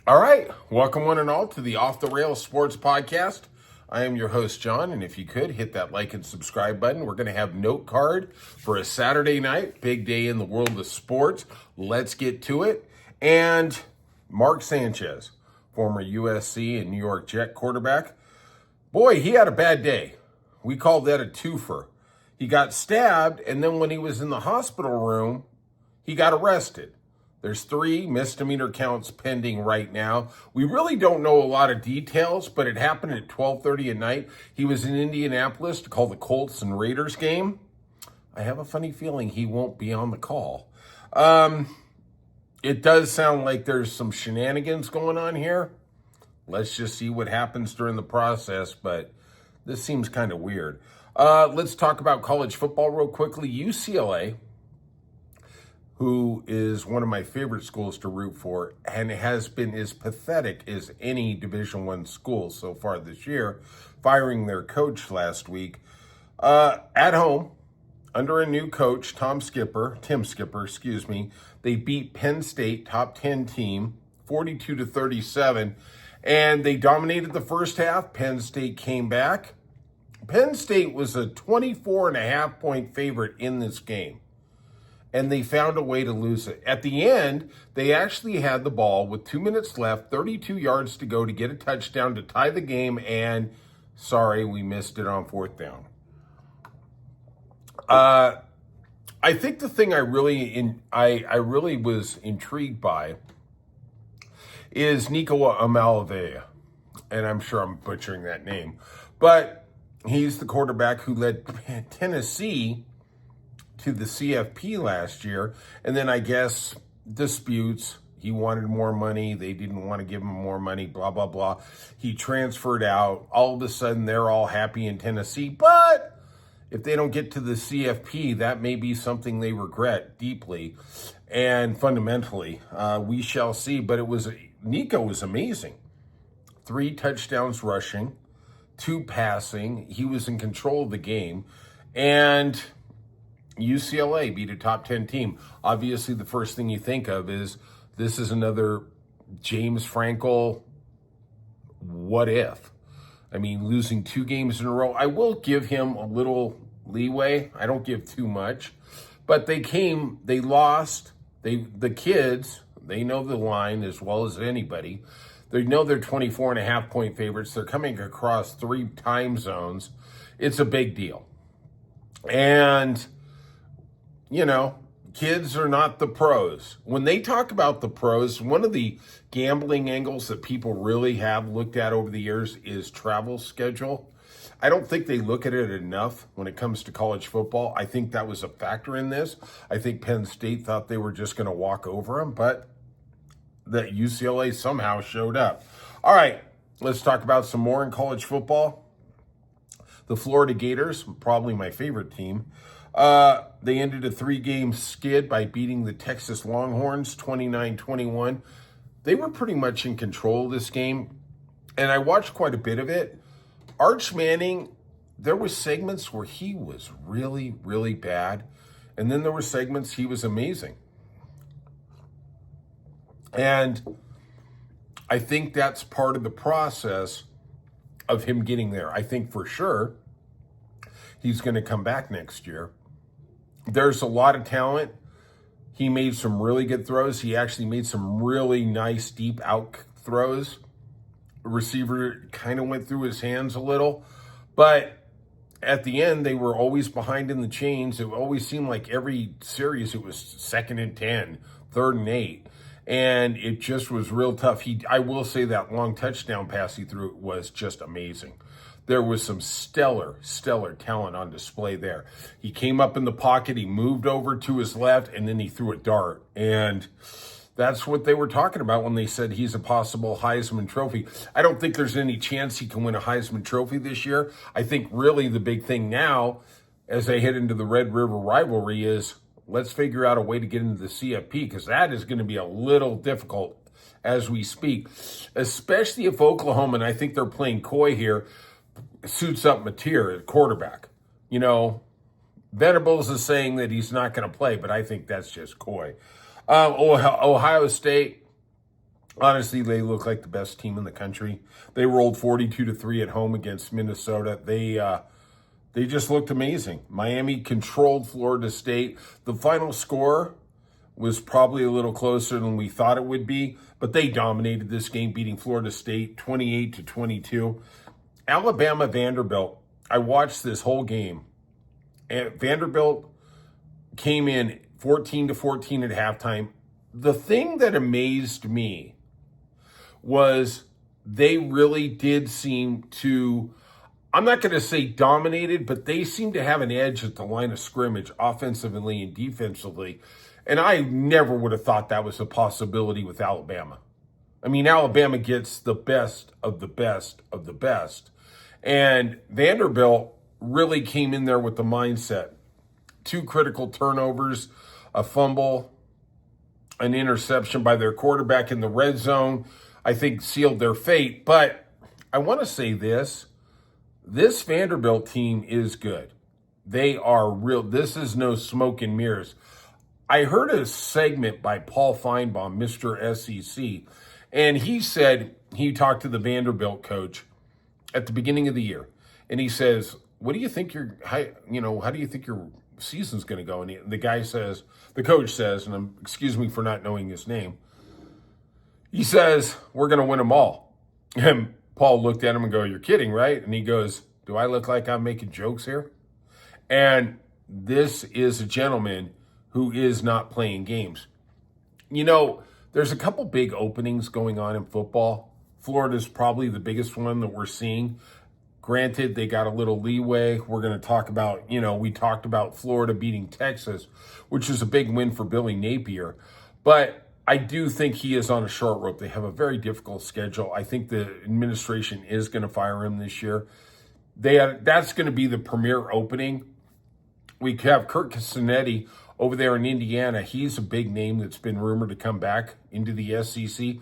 All right, welcome one and all to the Off the Rails Sports Podcast. I am your host, John, and if you could, hit that like and subscribe button. We're going to have note card for a Saturday night, big day in the world of sports. Let's get to it. And Mark Sanchez, former USC and New York Jet quarterback. Boy, he had a bad day. We called that a twofer. He got stabbed, and then when he was in the hospital room, he got arrested. There's 3 misdemeanor counts pending right now. We really don't know a lot of details, but it happened at 12:30 at night. He was in Indianapolis to call the Colts and Raiders game. I have a funny feeling he won't be on the call. It does sound like there's some shenanigans going on here. Let's just see what happens during the process, but this seems kind of weird. Let's talk about college football real quickly. UCLA, who is one of my favorite schools to root for and has been as pathetic as any Division I school so far this year, firing their coach last week. At home, under a new coach, Tim Skipper, they beat Penn State, top 10 team, 42-37, and they dominated the first half. Penn State came back. Penn State was a 24.5-point favorite in this game, and they found a way to lose it. At the end, they actually had the ball with 2 minutes left, 32 yards to go to get a touchdown to tie the game, and sorry, we missed it on 4th down. I think the thing I really was intrigued by is Nico Amalavea, and I'm sure I'm butchering that name, but he's the quarterback who led Tennessee to the CFP last year, and then I guess disputes. He wanted more money. They didn't want to give him more money, blah, blah, blah. He transferred out. All of a sudden, they're all happy in Tennessee, but if they don't get to the CFP, that may be something they regret deeply and fundamentally. We shall see, but Nico was amazing. 3 touchdowns rushing, 2 passing. He was in control of the game, and UCLA beat a top 10 team. Obviously, the first thing you think of is this is another James Frankel what if. I mean, losing 2 games in a row. I will give him a little leeway. I don't give too much. But they lost. The kids, they know the line as well as anybody. They know they're 24.5-point favorites. They're coming across 3 time zones. It's a big deal. And kids are not the pros. When they talk about the pros, one of the gambling angles that people really have looked at over the years is travel schedule. I don't think they look at it enough when it comes to college football. I think that was a factor in this. I think Penn State thought they were just going to walk over them, but that UCLA somehow showed up. All right, let's talk about some more in college football. The Florida Gators, probably my favorite team, they ended a 3-game skid by beating the Texas Longhorns 29-21. They were pretty much in control of this game, and I watched quite a bit of it. Arch Manning, there were segments where he was really, really bad, and then there were segments he was amazing. And I think that's part of the process of him getting there. I think for sure he's going to come back next year. There's a lot of talent. He made some really good throws. He actually made some really nice deep out throws. The receiver kind of went through his hands a little. But at the end, they were always behind in the chains. It always seemed like every series it was 2nd and 10, 3rd and 8. And it just was real tough. I will say that long touchdown pass he threw was just amazing. There was some stellar talent on display there. He came up in the pocket, he moved over to his left, and then he threw a dart. And that's what they were talking about when they said he's a possible Heisman Trophy. I don't think there's any chance he can win a Heisman Trophy this year. I think really the big thing now, as they head into the Red River rivalry, is let's figure out a way to get into the CFP, because that is going to be a little difficult as we speak, especially if Oklahoma, and I think they're playing coy here, suits up Mateer at quarterback. Venables is saying that he's not going to play, but I think that's just coy. Ohio State, Honestly, they look like the best team in the country. They rolled 42-3 at home against Minnesota. They just looked amazing. Miami controlled Florida State. The final score was probably a little closer than we thought it would be, but they dominated this game, beating Florida State 28-22. Alabama Vanderbilt. I watched this whole game, and Vanderbilt came in 14-14 at halftime. The thing that amazed me was they really did seem to, I'm not going to say dominated, but they seemed to have an edge at the line of scrimmage, offensively and defensively. And I never would have thought that was a possibility with Alabama. I mean, Alabama gets the best of the best of the best. And Vanderbilt really came in there with the mindset. 2 critical turnovers, a fumble, an interception by their quarterback in the red zone, I think sealed their fate. But I want to say this Vanderbilt team is good. They are real. This is no smoke and mirrors. I heard a segment by Paul Feinbaum, Mr. SEC, and he said he talked to the Vanderbilt coach at the beginning of the year, and he says, "What do you think how do you think your season's going to go?" And the coach says, and excuse me for not knowing his name, he says, "We're going to win them all." And Paul looked at him and go, "You're kidding, right?" And he goes, "Do I look like I'm making jokes here?" And this is a gentleman who is not playing games. There's a couple big openings going on in football. Florida's probably the biggest one that we're seeing. Granted, they got a little leeway. We're going to talk about, we talked about Florida beating Texas, which is a big win for Billy Napier. But I do think he is on a short rope. They have a very difficult schedule. I think the administration is going to fire him this year. That's going to be the premier opening. We have Kirk Cassinetti over there in Indiana. He's a big name that's been rumored to come back into the SEC.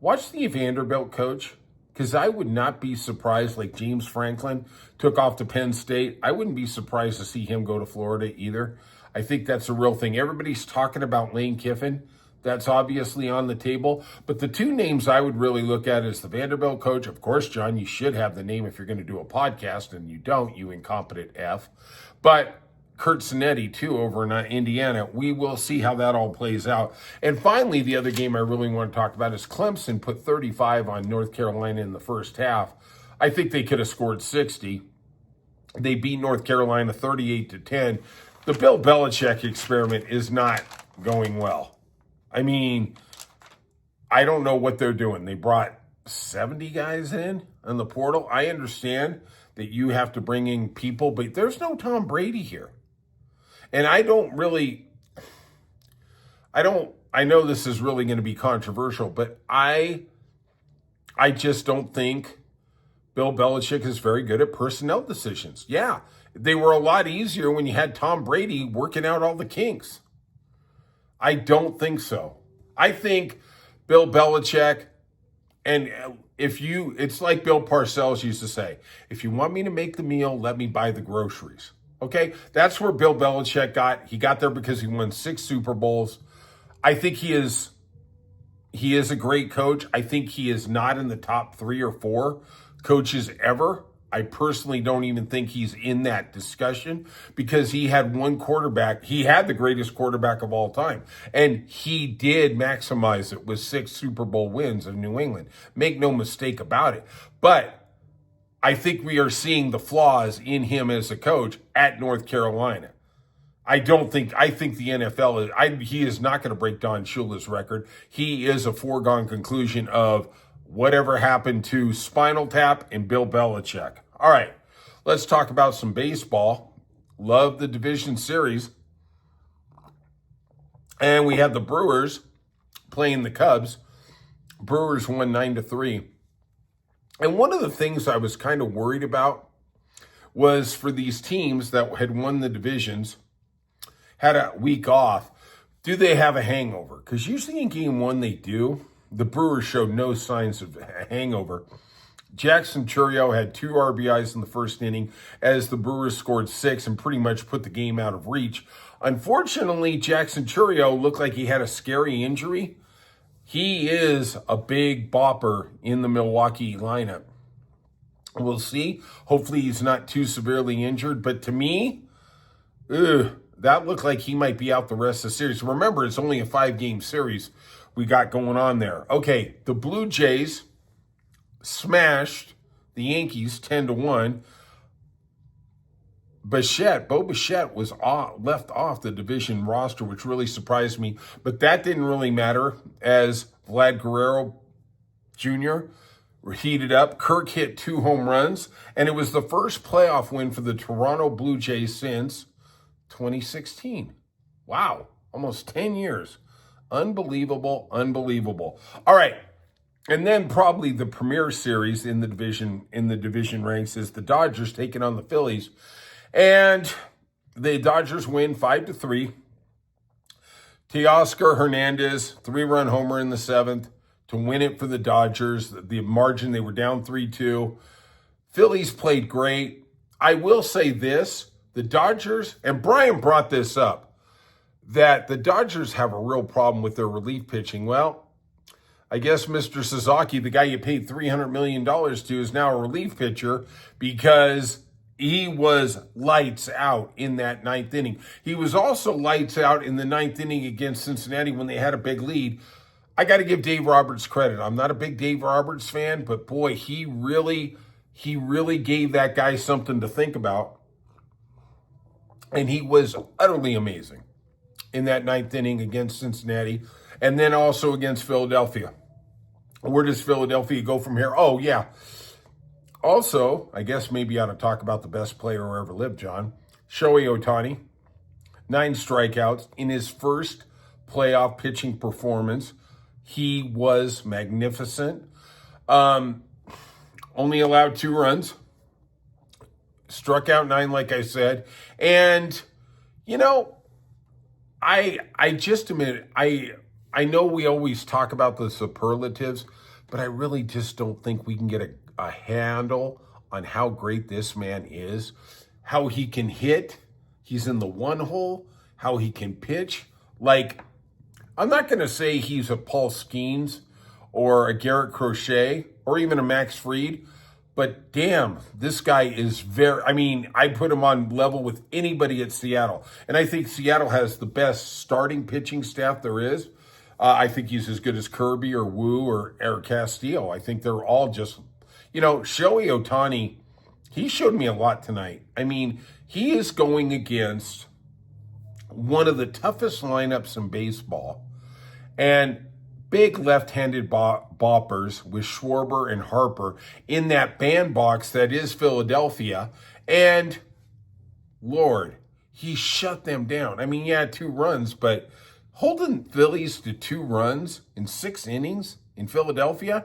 Watch the Vanderbilt coach, because I would not be surprised, like James Franklin took off to Penn State. I wouldn't be surprised to see him go to Florida either. I think that's a real thing. Everybody's talking about Lane Kiffin. That's obviously on the table. But the 2 names I would really look at is the Vanderbilt coach. Of course, John, you should have the name if you're going to do a podcast, and you don't, you incompetent F. But Kurt Sinetti, too, over in Indiana. We will see how that all plays out. And finally, the other game I really want to talk about is Clemson put 35 on North Carolina in the first half. I think they could have scored 60. They beat North Carolina 38-10. The Bill Belichick experiment is not going well. I mean, I don't know what they're doing. They brought 70 guys in the portal. I understand that you have to bring in people, but there's no Tom Brady here. And I know this is really going to be controversial, but I just don't think Bill Belichick is very good at personnel decisions. Yeah, they were a lot easier when you had Tom Brady working out all the kinks. I don't think so. I think Bill Belichick, and it's like Bill Parcells used to say, if you want me to make the meal, let me buy the groceries. Okay? That's where Bill Belichick got. He got there because he won 6 Super Bowls. I think he is a great coach. I think he is not in the top 3 or 4 coaches ever. I personally don't even think he's in that discussion because he had one quarterback. He had the greatest quarterback of all time, and he did maximize it with 6 Super Bowl wins in New England. Make no mistake about it. But I think we are seeing the flaws in him as a coach at North Carolina. I think the NFL he is not going to break Don Shula's record. He is a foregone conclusion of whatever happened to Spinal Tap and Bill Belichick. All right, let's talk about some baseball. Love the division series. And we have the Brewers playing the Cubs. Brewers won 9-3. And one of the things I was kind of worried about was for these teams that had won the divisions, had a week off, do they have a hangover? Because usually in game 1 they do. The Brewers showed no signs of a hangover. Jackson Chourio had 2 RBIs in the first inning as the Brewers scored 6 and pretty much put the game out of reach. Unfortunately, Jackson Chourio looked like he had a scary injury. he is a big bopper in the Milwaukee lineup. We'll see. Hopefully he's not too severely injured. But to me, that looked like he might be out the rest of the series. Remember, it's only a 5-game series we got going on there. Okay, the Blue Jays smashed the Yankees 10-1. Bo Bichette was left off the division roster, which really surprised me. But that didn't really matter as Vlad Guerrero Jr. heated up. Kirk hit 2 home runs, and it was the first playoff win for the Toronto Blue Jays since 2016. Wow, almost 10 years. Unbelievable, unbelievable. All right, and then probably the premier series in the division ranks is the Dodgers taking on the Phillies. And the Dodgers win 5-3. Teoscar Hernandez, 3-run homer in the 7th to win it for the Dodgers. The margin, they were down 3-2. Phillies played great. I will say this, the Dodgers, and Brian brought this up, that the Dodgers have a real problem with their relief pitching. Well, I guess Mr. Suzuki, the guy you paid $300 million to, is now a relief pitcher because he was lights out in that 9th inning. He was also lights out in the 9th inning against Cincinnati when they had a big lead. I got to give Dave Roberts credit. I'm not a big Dave Roberts fan, but boy, he really gave that guy something to think about. And he was utterly amazing in that 9th inning against Cincinnati and then also against Philadelphia. Where does Philadelphia go from here? Oh, yeah. Also, I guess maybe I ought to talk about the best player who ever lived, John. Shohei Ohtani, 9 strikeouts in his first playoff pitching performance. He was magnificent. Only allowed 2 runs. Struck out 9, like I said. And, you know, I just admit, I know we always talk about the superlatives, but I really just don't think we can get a handle on how great this man is, how he can hit. He's in the 1 hole, how he can pitch. Like, I'm not going to say he's a Paul Skeens or a Garrett Crochet or even a Max Fried, but damn, this guy is I put him on level with anybody at Seattle. And I think Seattle has the best starting pitching staff there is. I think he's as good as Kirby or Wu or Eric Castillo. I think they're all just, Shohei Ohtani, he showed me a lot tonight. I mean, he is going against one of the toughest lineups in baseball and big left-handed boppers with Schwarber and Harper in that bandbox that is Philadelphia. And, Lord, he shut them down. I mean, yeah, 2 runs, but holding Phillies to 2 runs in 6 innings in Philadelphia,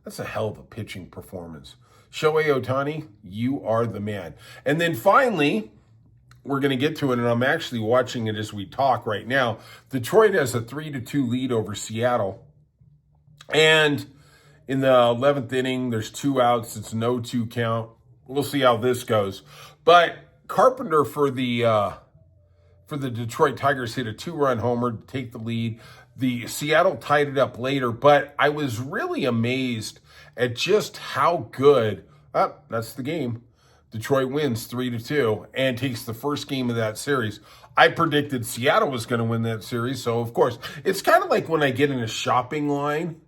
that's a hell of a pitching performance. Shohei Ohtani, you are the man. And then finally, we're going to get to it, and I'm actually watching it as we talk right now. Detroit has a 3-2 lead over Seattle. And in the 11th inning, there's 2 outs. It's no 2 count. We'll see how this goes. But Carpenter for the Detroit Tigers hit a 2-run homer to take the lead. The Seattle tied it up later, but I was really amazed at just how good. That's the game. Detroit wins 3-2 and takes the first game of that series. I predicted Seattle was going to win that series, so of course, it's kind of like when I get in a shopping line,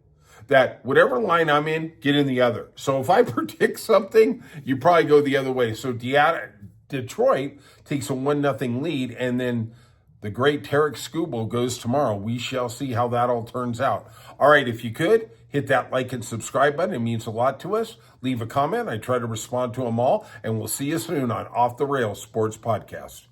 that whatever line I'm in, get in the other. So if I predict something, you probably go the other way. So Detroit takes a 1-0 lead, and then the great Tarek Skubal goes tomorrow. We shall see how that all turns out. All right, if you could, hit that like and subscribe button. It means a lot to us. Leave a comment. I try to respond to them all, and we'll see you soon on Off the Rails Sports Podcast.